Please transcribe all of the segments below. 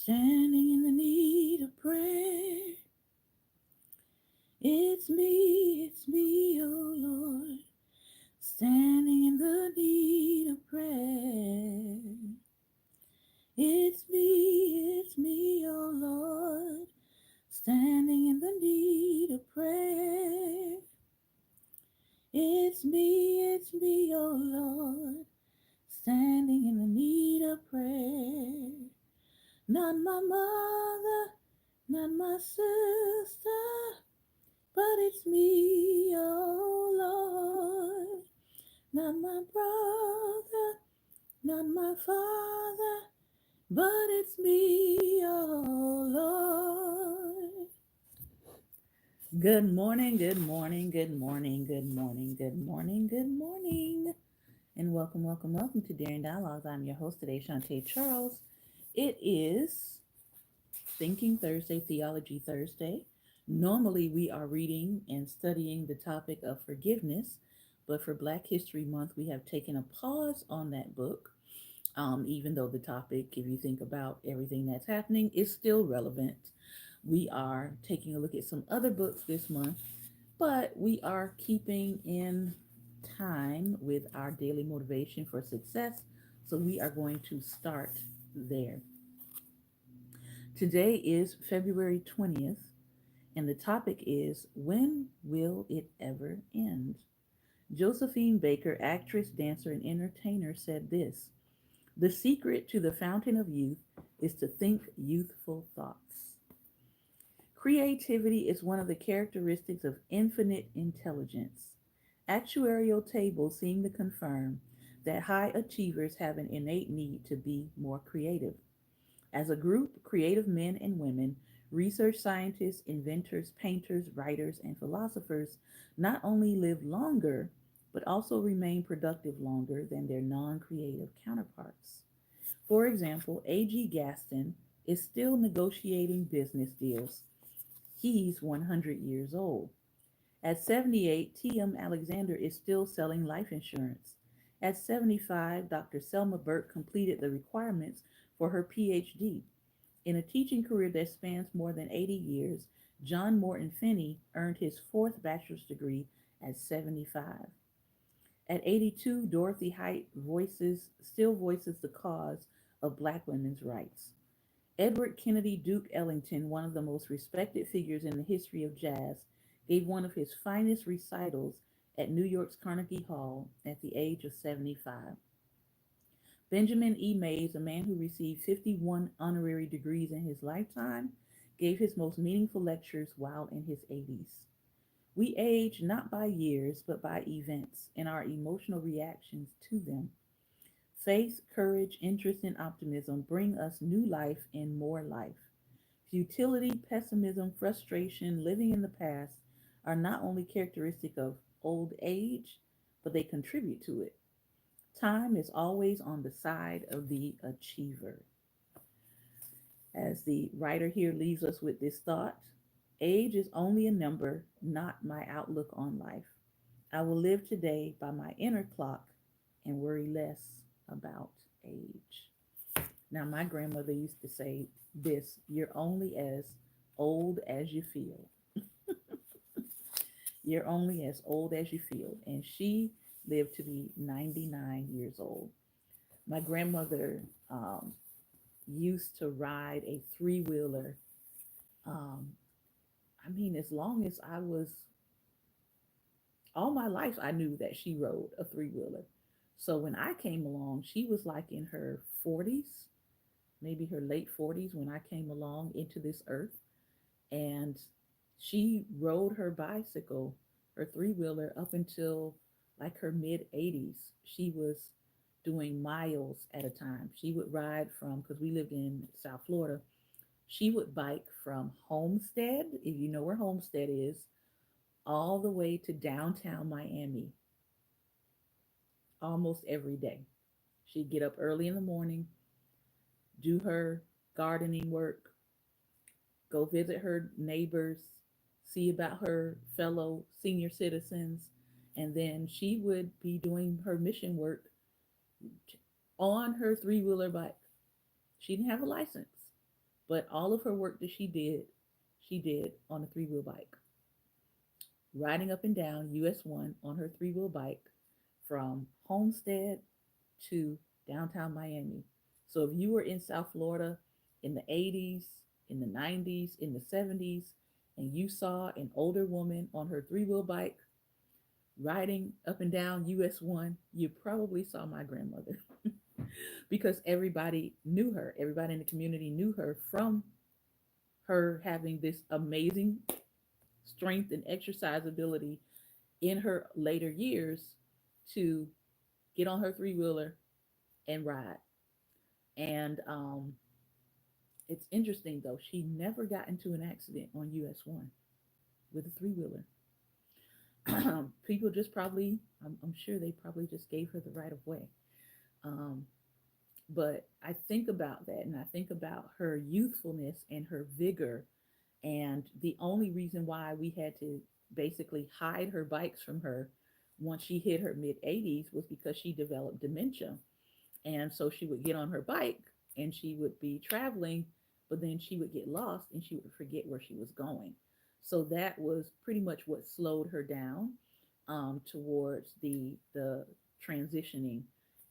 Standing in the need of prayer. It's me, oh Lord. Standing in the need of prayer. It's me, oh Lord. Standing in the need of prayer. It's me, oh Lord. Standing in the need of prayer. Not my mother, not my sister, but it's me, oh Lord. Not my brother, not my father, but it's me, oh Lord. Good morning, good morning, good morning, good morning, good morning, good morning. And welcome to Daring Dialogues. I'm your host today, Shantae Charles. It is Thinking Thursday, Theology Thursday. Normally, we are reading and studying the topic of forgiveness, but for Black History Month, we have taken a pause on that book. Even though the topic, if you think about everything that's happening, is still relevant. We are taking a look at some other books this month, but we are keeping in time with our daily motivation for success. So we are going to start there. Today is February 20th, and the topic is When Will It Ever End? Josephine Baker, actress, dancer, and entertainer, said this: The secret to the fountain of youth is to think youthful thoughts. Creativity is one of the characteristics of infinite intelligence. Actuarial tables seem to confirm that high achievers have an innate need to be more creative. As a group, creative men and women, research scientists, inventors, painters, writers, and philosophers not only live longer, but also remain productive longer than their non creative counterparts. For example, A.G. Gaston is still negotiating business deals. He's 100 years old. At 78, T.M. Alexander is still selling life insurance. At 75, Dr. Selma Burke completed the requirements for her PhD. In a teaching career that spans more than 80 years, John Morton Finney earned his fourth bachelor's degree at 75. At 82, Dorothy Height still voices the cause of Black women's rights. Edward Kennedy Duke Ellington, one of the most respected figures in the history of jazz, gave one of his finest recitals at New York's Carnegie Hall at the age of 75. Benjamin E. Mays, a man who received 51 honorary degrees in his lifetime, gave his most meaningful lectures while in his 80s. We age not by years, but by events and our emotional reactions to them. Faith, courage, interest, and optimism bring us new life and more life. Futility, pessimism, frustration, living in the past are not only characteristic of old age, but they contribute to it. Time is always on the side of the achiever. As the writer here leaves us with this thought, age is only a number, not my outlook on life. I will live today by my inner clock and worry less about age. Now, my grandmother used to say this: you're only as old as you feel. You're only as old as you feel. And she lived to be 99 years old. My grandmother used to ride a three wheeler. Um, as long as I was, all my life, I knew that she rode a three wheeler. So when I came along, she was like in her 40s, maybe her late 40s when I came along into this earth. And she rode her bicycle, her three wheeler, up until like her mid 80s. She was doing miles at a time. She would ride from, because we lived in South Florida, she would bike from Homestead, if you know where Homestead is, all the way to downtown Miami almost every day. She'd get up early in the morning, do her gardening work, go visit her neighbors, see about her fellow senior citizens, and then she would be doing her mission work on her three wheeler bike. She didn't have a license. But all of her work that she did on a three wheel bike, riding up and down US 1 on her three wheel bike from Homestead to downtown Miami. So if you were in South Florida in the 80s, in the 90s, in the 70s, and you saw an older woman on her three wheel bike riding up and down US 1, you probably saw my grandmother because everybody knew her. Everybody in the community knew her from her having this amazing strength and exercise ability in her later years to get on her three wheeler and ride. And it's interesting though, she never got into an accident on US 1 with a three wheeler. People just probably, I'm sure they probably just gave her the right of way. Um, but I think about that and I think about her youthfulness and her vigor. And the only reason why we had to basically hide her bikes from her once she hit her mid 80s was because she developed dementia. And so she would get on her bike and she would be traveling, but then she would get lost and she would forget where she was going. So that was pretty much what slowed her down towards the transitioning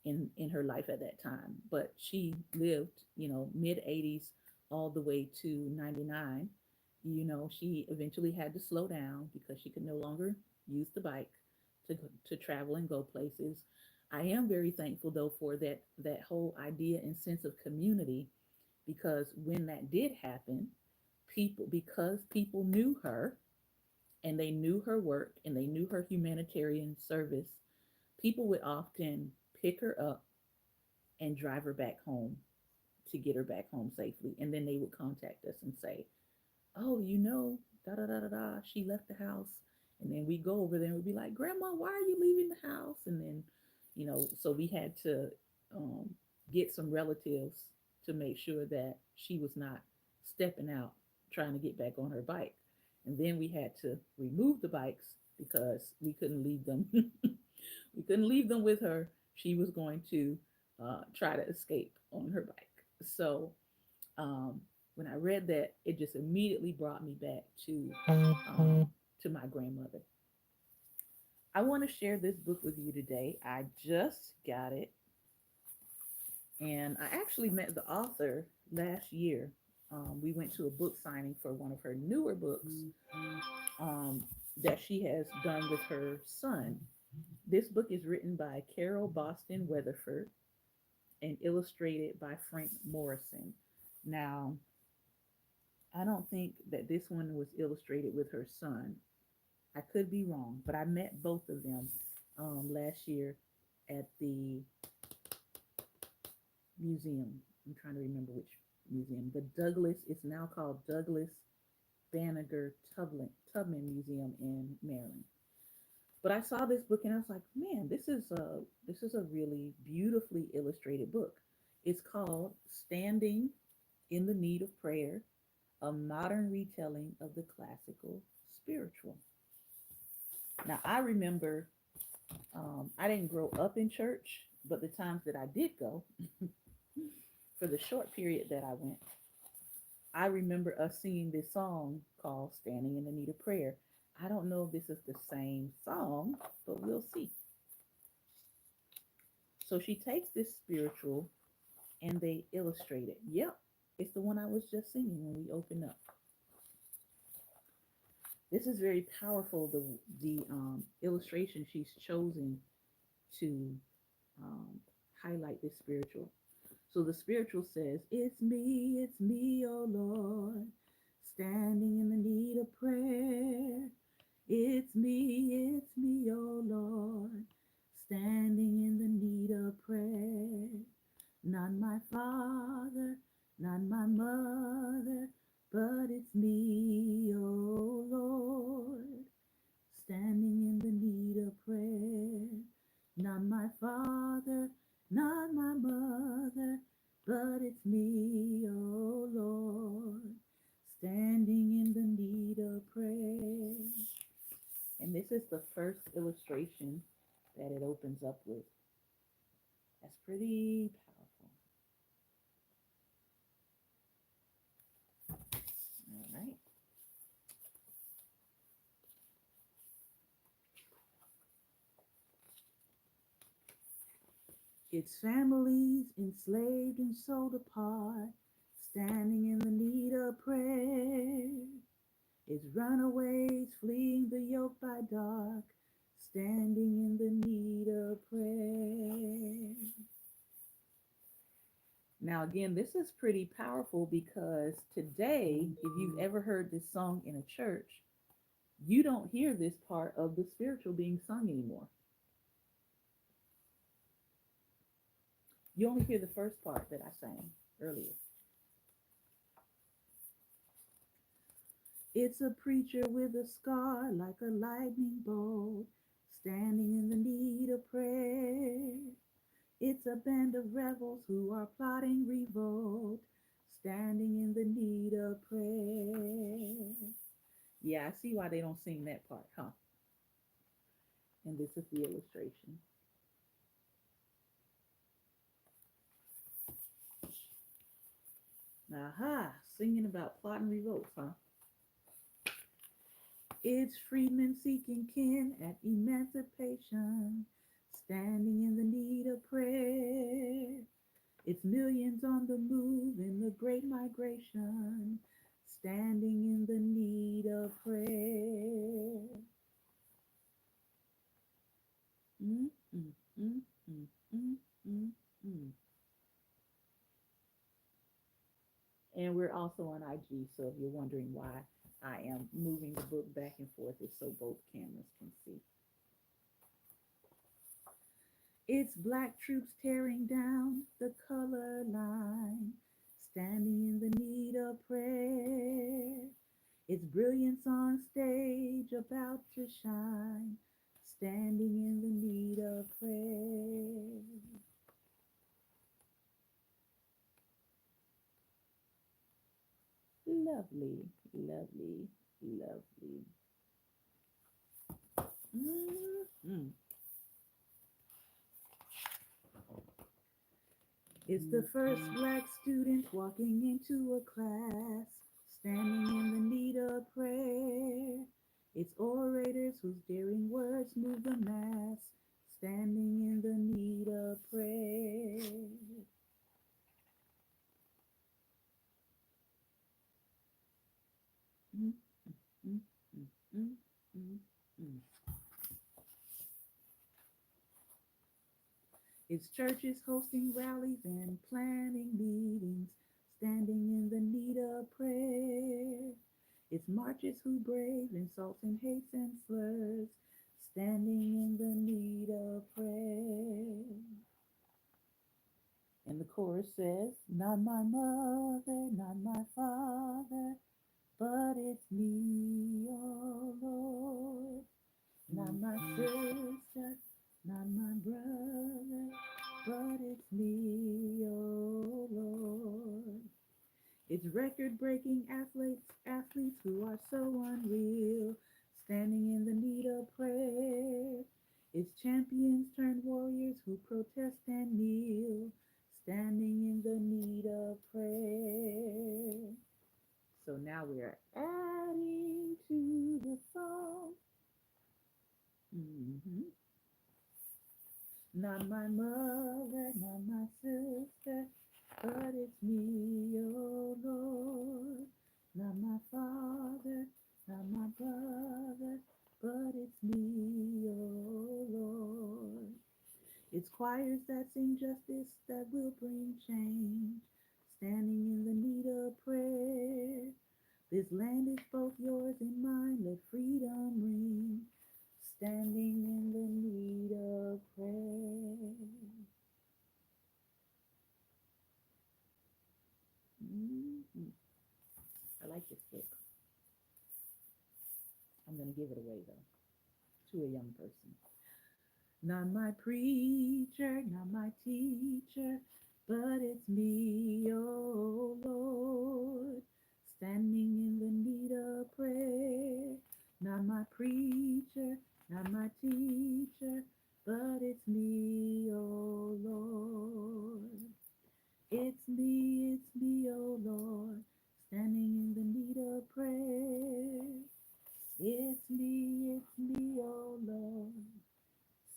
in her life at that time. But she lived, mid 80s all the way to 99. She eventually had to slow down because she could no longer use the bike to travel and go places. I am very thankful though for that whole idea and sense of community, because when that did happen, people knew her and they knew her work and they knew her humanitarian service, people would often pick her up and drive her back home to get her back home safely. And then they would contact us and say, oh, da da da da da, she left the house. And then we go over there and we'd be like, Grandma, why are you leaving the house? And then, so we had to um, get some relatives to make sure that she was not stepping out trying to get back on her bike. And then we had to remove the bikes because we couldn't leave them. We couldn't leave them with her. She was going to try to escape on her bike. So um, when I read that, it just immediately brought me back to my grandmother. I want to share this book with you today. I just got it, and I actually met the author last year. We went to a book signing for one of her newer books um, that she has done with her son. This book is written by Carol Boston Weatherford and illustrated by Frank Morrison. Now, I don't think that this one was illustrated with her son. I could be wrong, but I met both of them last year at the museum. I'm trying to remember which museum. The Douglas, it's now called Douglas Banneker Tubman Museum in Maryland. But I saw this book and I was like, man, this is a really beautifully illustrated book. It's called Standing in the Need of Prayer, a modern retelling of the classical spiritual. Now, I remember I didn't grow up in church, but the times that I did go, for the short period that I went, I remember us singing this song called Standing in the Need of Prayer. I don't know if this is the same song, but we'll see. So she takes this spiritual and they illustrate it. Yep, it's the one I was just singing when we opened up. This is very powerful. The illustration she's chosen to um, highlight this spiritual. So the spiritual says, it's me, oh Lord, standing in the need of prayer. It's me, oh Lord, standing in the need of prayer. Not my father, not my mother, but it's me, oh Lord, standing in the need of prayer. Not my father, not my mother, but it's me, oh Lord, standing in the need of prayer. And this is the first illustration that it opens up with. That's pretty powerful. Its families enslaved and sold apart, standing in the need of prayer. Its runaways fleeing the yoke by dark, standing in the need of prayer. Now, again, this is pretty powerful because today, if you've ever heard this song in a church, you don't hear this part of the spiritual being sung anymore. You only hear the first part that I sang earlier. It's a preacher with a scar like a lightning bolt, standing in the need of prayer. It's a band of rebels who are plotting revolt, standing in the need of prayer. Yeah, I see why they don't sing that part, huh? And this is the illustration. Aha, singing about plotting revolts, huh? It's freedmen seeking kin at emancipation, standing in the need of prayer. It's millions on the move in the great migration, standing in the need of prayer. Mm, mm, mm, mm, mm, mm, mm. And we're also on IG, so if you're wondering why I am moving the book back and forth, it's so both cameras can see. It's black troops tearing down the color line, standing in the need of prayer. It's brilliance on stage about to shine, standing in the need of prayer. Lovely, lovely, lovely. Mm-hmm. It's the first black student walking into a class, standing in the need of prayer. It's orators whose daring words move the mass, standing in the need of prayer. Mm, mm, mm, mm, mm, mm. It's churches hosting rallies and planning meetings, standing in the need of prayer. It's marches who brave insults and hates and slurs, standing in the need of prayer. And the chorus says, not my mother, not my father, but it's me, oh Lord. Not my sister, not my brother, but it's me, oh Lord. It's record-breaking athletes who are so unreal, standing in the need of prayer. It's champions turned warriors who protest and kneel, standing in the need of prayer. So now we are adding to the song. Mhm. Not my mother, not my sister, but it's me, oh Lord. Not my father, not my brother, but it's me, oh Lord. It's choirs that sing justice that will bring change, standing in the need of prayer. This land is both yours and mine, let freedom ring, standing in the need of prayer. Mhm. I like this book. I'm going to give it away though to a young person. Not my preacher, not my teacher, but it's me, oh Lord, standing in the need of prayer. Not my preacher, not my teacher, but it's me, oh Lord. It's me, oh Lord, standing in the need of prayer. It's me, oh Lord,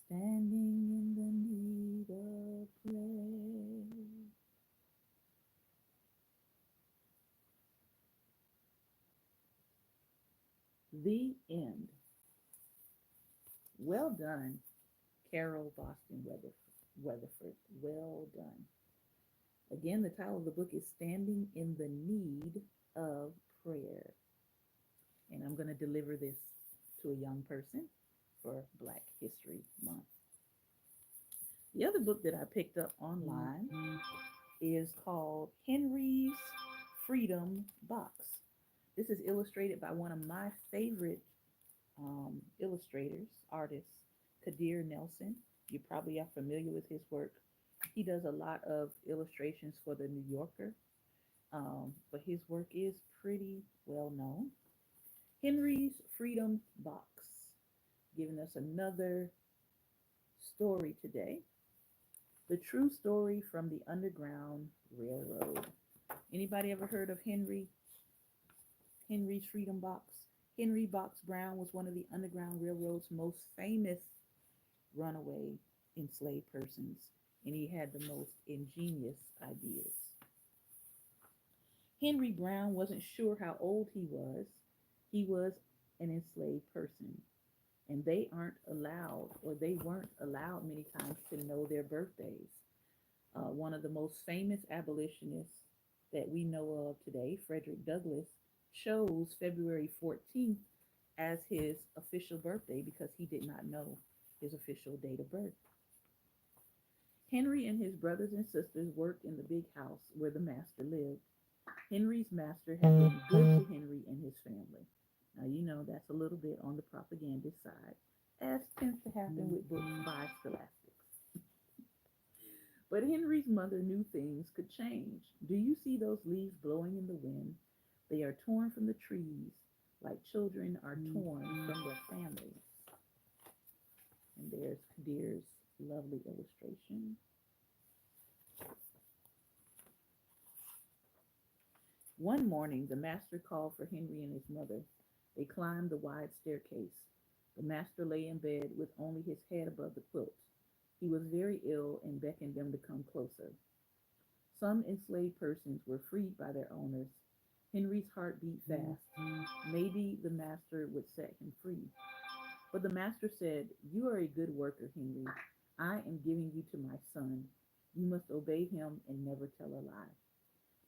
standing in the need of The end. Well done, Carol Boston Weatherford. Well done. Again, the title of the book is Standing in the Need of Prayer. And I'm going to deliver this to a young person for Black History Month. The other book that I picked up online is called Henry's Freedom Box. This is illustrated by one of my favorite illustrators, artists, Kadir Nelson. You probably are familiar with his work. He does a lot of illustrations for the New Yorker, but his work is pretty well known. Henry's Freedom Box, giving us another story today. The true story from the Underground Railroad. Anybody ever heard of Henry's Freedom Box? Henry Box Brown was one of the Underground Railroad's most famous runaway enslaved persons, and he had the most ingenious ideas. Henry Brown wasn't sure how old he was. He was an enslaved person, and they weren't allowed many times to know their birthdays. One of the most famous abolitionists that we know of today, Frederick Douglass, chose February 14th as his official birthday because he did not know his official date of birth. Henry and his brothers and sisters worked in the big house where the master lived. Henry's master had been good to Henry and his family. Now, you know that's a little bit on the propagandist side, as tends to happen with books by scholastics. But Henry's mother knew things could change. Do you see those leaves blowing in the wind? They are torn from the trees like children are torn from their families. And there's Kadir's lovely illustration. One morning, the master called for Henry and his mother. They climbed the wide staircase. The master lay in bed with only his head above the quilt. He was very ill and beckoned them to come closer. Some enslaved persons were freed by their owners. Henry's heart beat fast. Maybe the master would set him free. But the master said, "You are a good worker, Henry. I am giving you to my son. You must obey him and never tell a lie."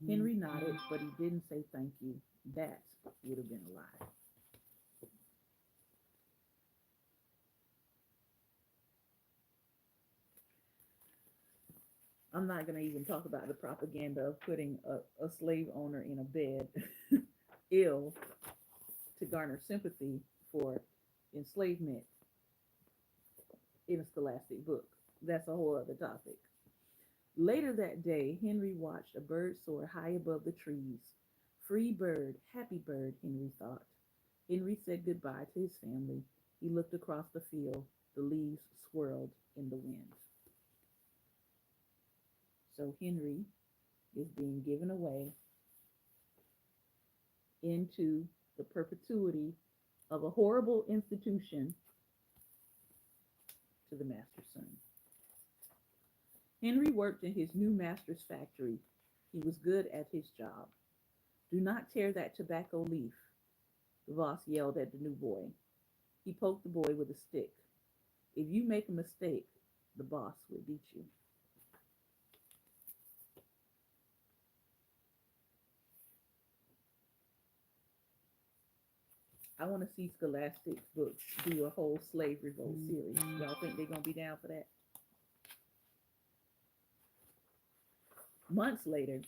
Henry nodded, but he didn't say thank you. That would have been a lie. I'm not going to even talk about the propaganda of putting a slave owner in a bed ill to garner sympathy for enslavement in a scholastic book. That's a whole other topic. Later that day, Henry watched a bird soar high above the trees. Free bird, happy bird, Henry thought. Henry said goodbye to his family. He looked across the field. The leaves swirled in the wind. So Henry is being given away into the perpetuity of a horrible institution to the master's son. Henry worked in his new master's factory. He was good at his job. "Do not tear that tobacco leaf," the boss yelled at the new boy. He poked the boy with a stick. "If you make a mistake, the boss will beat you." I want to see Scholastic's books do a whole slave revolt series. Y'all think they're going to be down for that? Months later,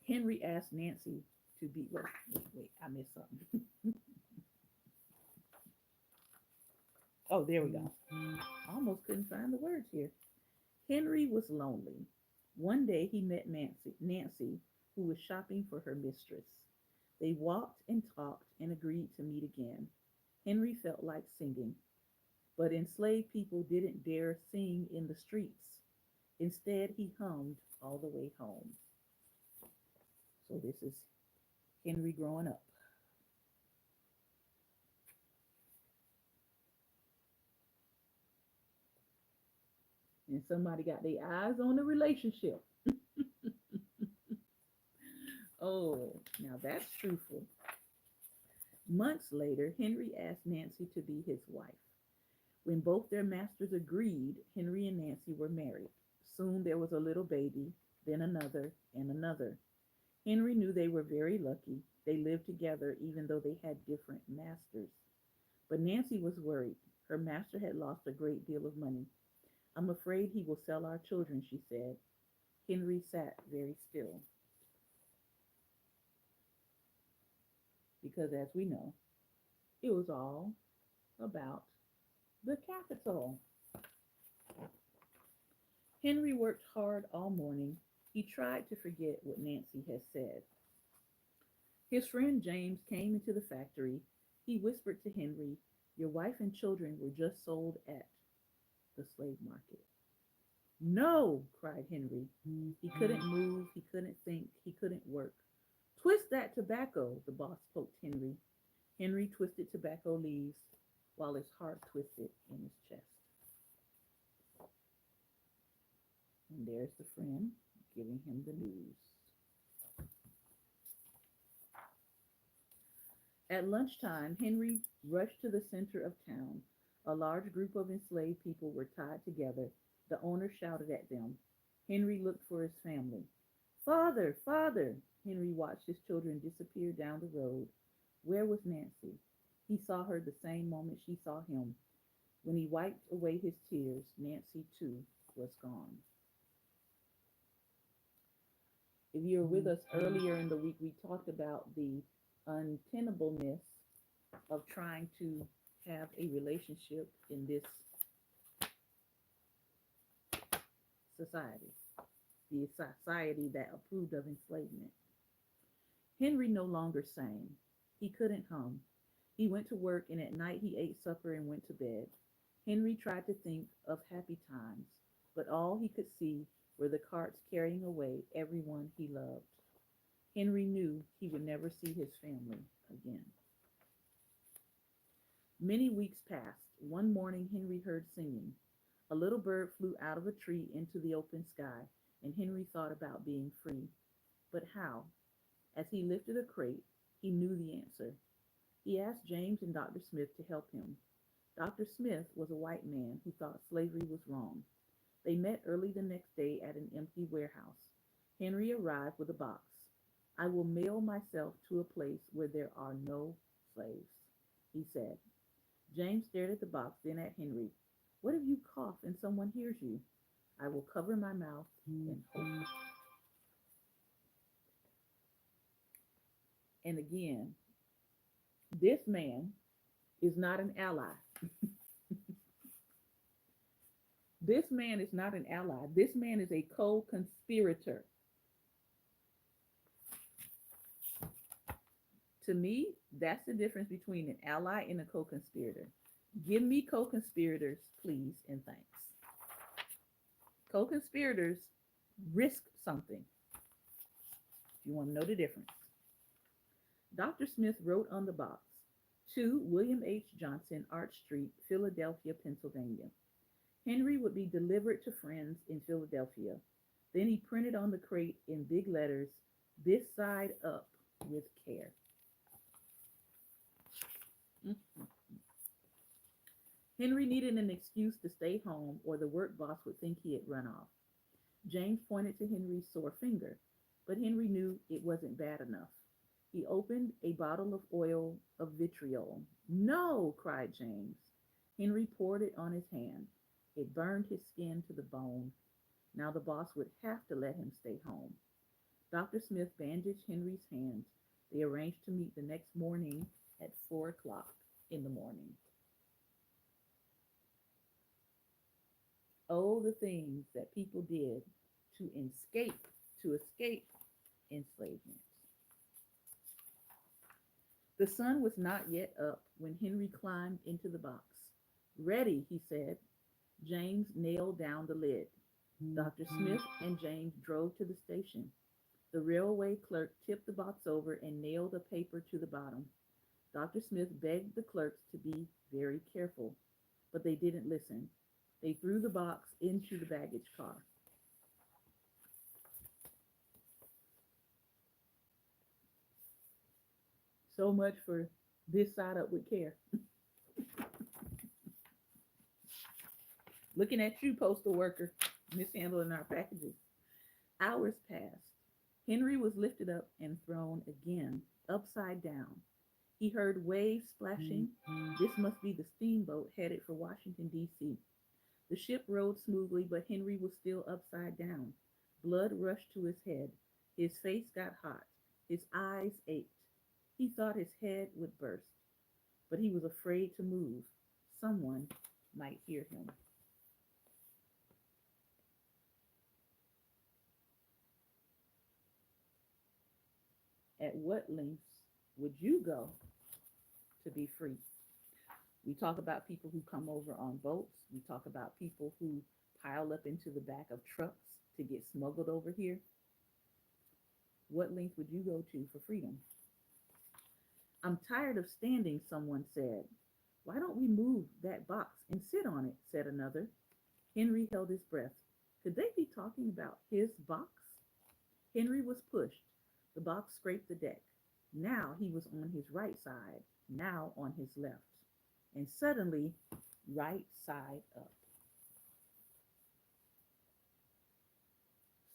Henry asked Nancy to be. Wait, I missed something. Oh, there we go. I almost couldn't find the words here. Henry was lonely. One day he met Nancy, who was shopping for her mistress. They walked and talked and agreed to meet again. Henry felt like singing, but enslaved people didn't dare sing in the streets. Instead, he hummed all the way home. So this is Henry growing up. And somebody got their eyes on the relationship. Oh, now that's truthful. Months later, Henry asked Nancy to be his wife. When both their masters agreed, Henry and Nancy were married. Soon there was a little baby, then another, and another. Henry knew they were very lucky. They lived together even though they had different masters. But Nancy was worried. Her master had lost a great deal of money. I'm afraid he will sell our children, she said. Henry sat very still because, as we know, it was all about the capital. Henry worked hard all morning. He tried to forget what Nancy had said. His friend James came into the factory. He whispered to Henry, "Your wife and children were just sold at the slave market." "No!" cried Henry. He couldn't move, he couldn't think, he couldn't work. "Twist that tobacco," the boss poked Henry. Henry twisted tobacco leaves while his heart twisted in his chest. And there's the friend giving him the news. At lunchtime, Henry rushed to the center of town. A large group of enslaved people were tied together. The owner shouted at them. Henry looked for his family. "Father, father!" Henry watched his children disappear down the road. Where was Nancy? He saw her the same moment she saw him. When he wiped away his tears, Nancy too was gone. If you were with us earlier in the week, we talked about the untenableness of trying to have a relationship in this society, the society that approved of enslavement. Henry no longer sang. He couldn't hum. He went to work and at night he ate supper and went to bed. Henry tried to think of happy times, but all he could see were the carts carrying away everyone he loved. Henry knew he would never see his family again. Many weeks passed. One morning Henry heard singing. A little bird flew out of a tree into the open sky, and Henry thought about being free. But how? As he lifted a crate, he knew the answer. He asked James and Dr. Smith to help him. Dr. Smith was a white man who thought slavery was wrong. They met early the next day at an empty warehouse. Henry arrived with a box. "I will mail myself to a place where there are no slaves," he said. James stared at the box, then at Henry. "What if you cough and someone hears you?" "I will cover my mouth and hope." And again, this man is not an ally. This man is not an ally. This man is a co conspirator. To me, that's the difference between an ally and a co conspirator. Give me co conspirators, please, and thanks. Co conspirators risk something. If you want to know the difference, Dr. Smith wrote on the box, "To William H. Johnson, Arch Street, Philadelphia, Pennsylvania." Henry would be delivered to friends in Philadelphia. Then he printed on the crate in big letters, "This side up with care." Mhm. Henry needed an excuse to stay home or the work boss would think he had run off. James pointed to Henry's sore finger, but Henry knew it wasn't bad enough. He opened a bottle of oil of vitriol. "No!" cried James. Henry poured it on his hand. It burned his skin to the bone. Now the boss would have to let him stay home. Dr. Smith bandaged Henry's hands. They arranged to meet the next morning at 4 o'clock in the morning. Oh, the things that people did to escape enslavement. The sun was not yet up when Henry climbed into the box. "Ready," he said. James nailed down the lid. Dr. Smith and James drove to the station. The railway clerk tipped the box over and nailed a paper to the bottom. Dr. Smith begged the clerks to be very careful, but they didn't listen. They threw the box into the baggage car. So much for This side up with care. Looking at you, postal worker, mishandling our packages. Hours passed. Henry was lifted up and thrown again, upside down. He heard waves splashing. This must be the steamboat headed for Washington, D.C. The ship rode smoothly, but Henry was still upside down. Blood rushed to his head. His face got hot. His eyes ached. He thought his head would burst, but he was afraid to move. Someone might hear him. At what lengths would you go to be free? We talk about people who come over on boats. We talk about people who pile up into the back of trucks to get smuggled over here. What length would you go to for freedom? I'm tired of standing, someone said. Why don't we move that box and sit on it? Said another. Henry held his breath. Could they be talking about his box? Henry was pushed. The box scraped the deck. Now he was on his right side, now on his left. And suddenly, right side up.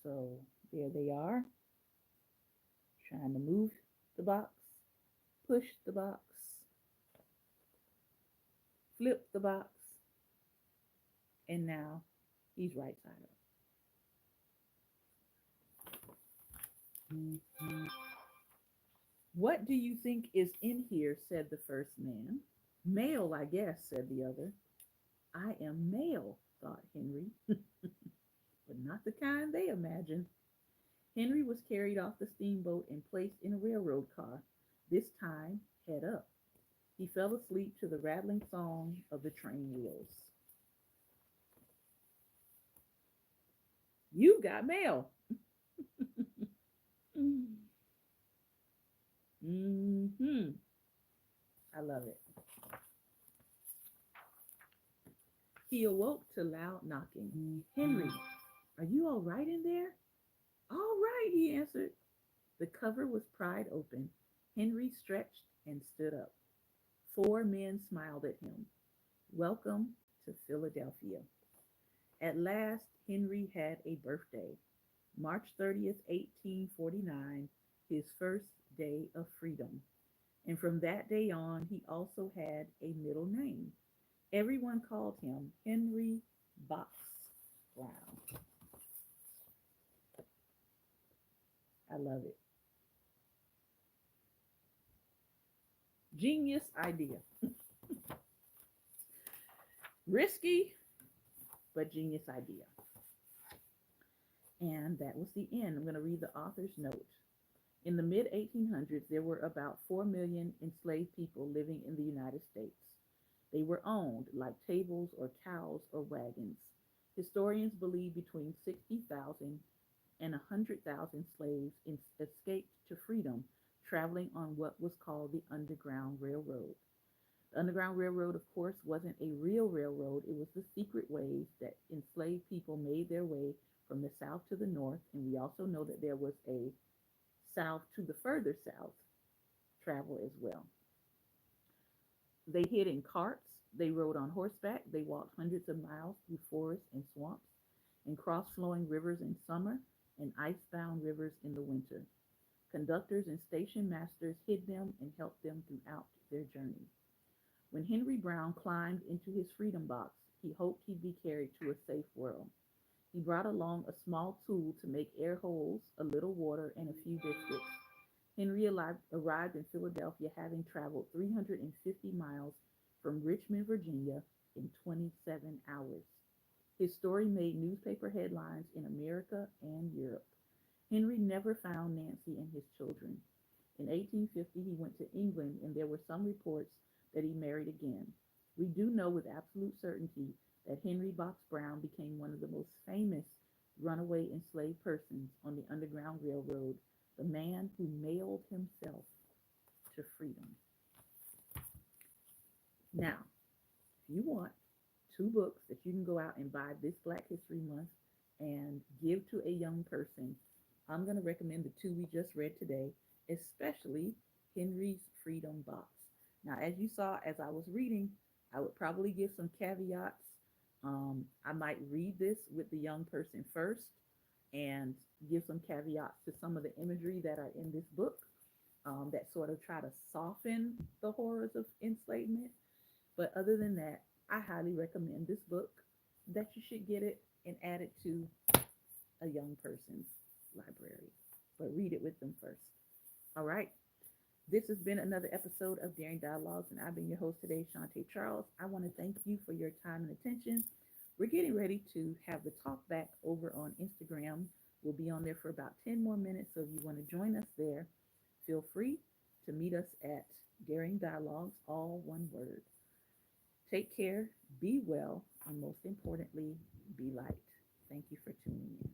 So there they are, trying to move the box, push the box, flip the box, and now he's right side up. What do you think is in here? Said the first man. Mail, I guess, said the other. I am mail, thought Henry, but not the kind they imagined. Henry was carried off the steamboat and placed in a railroad car, this time head up. He fell asleep to the rattling song of the train wheels. You got mail. Mm-hmm. I love it. He awoke to loud knocking. Henry, are you all right in there? All right, he answered. The cover was pried open. Henry stretched and stood up. Four men smiled at him. Welcome to Philadelphia. At last, Henry had a birthday. March 30th, 1849, his first day of freedom. And from that day on, he also had a middle name. Everyone called him Henry Box Brown. I love it. Genius idea. Risky, but genius idea. And that was the end. I'm going to read the author's note. In the mid 1800s, there were about 4 million enslaved people living in the United States. They were owned like tables or cows or wagons. Historians believe between 60,000 and 100,000 slaves escaped to freedom, traveling on what was called the Underground Railroad. The Underground Railroad, of course, wasn't a real railroad. It was the secret ways that enslaved people made their way from the south to the north. And we also know that there was a south to the further south travel as well. They hid in carts, they rode on horseback, they walked hundreds of miles through forests and swamps, and crossed flowing rivers in summer and ice-bound rivers in the winter. Conductors and station masters hid them and helped them throughout their journey. When Henry Brown climbed into his freedom box, he hoped he'd be carried to a safe world. He brought along a small tool to make air holes, a little water, and a few biscuits. Henry arrived in Philadelphia having traveled 350 miles from Richmond, Virginia in 27 hours. His story made newspaper headlines in America and Europe. Henry never found Nancy and his children. In 1850, he went to England, and there were some reports that he married again. We do know with absolute certainty that Henry Box Brown became one of the most famous runaway enslaved persons on the Underground Railroad, the man who mailed himself to freedom. Now, if you want two books that you can go out and buy this Black History Month and give to a young person, I'm going to recommend the two we just read today, especially Henry's Freedom Box. Now, as you saw, as I was reading, I would probably give some caveats. I might read this with the young person first and give some caveats to some of the imagery that are in this book that sort of try to soften the horrors of enslavement. But other than that, I highly recommend this book, that you should get it and add it to a young person's library. But read it with them first. All right. This has been another episode of Daring Dialogues, and I've been your host today, Shantae Charles. I want to thank you for your time and attention. We're getting ready to have the talk back over on Instagram. We'll be on there for about 10 more minutes, so if you want to join us there, feel free to meet us at Daring Dialogues, all one word. Take care, be well, and most importantly, be light. Thank you for tuning in.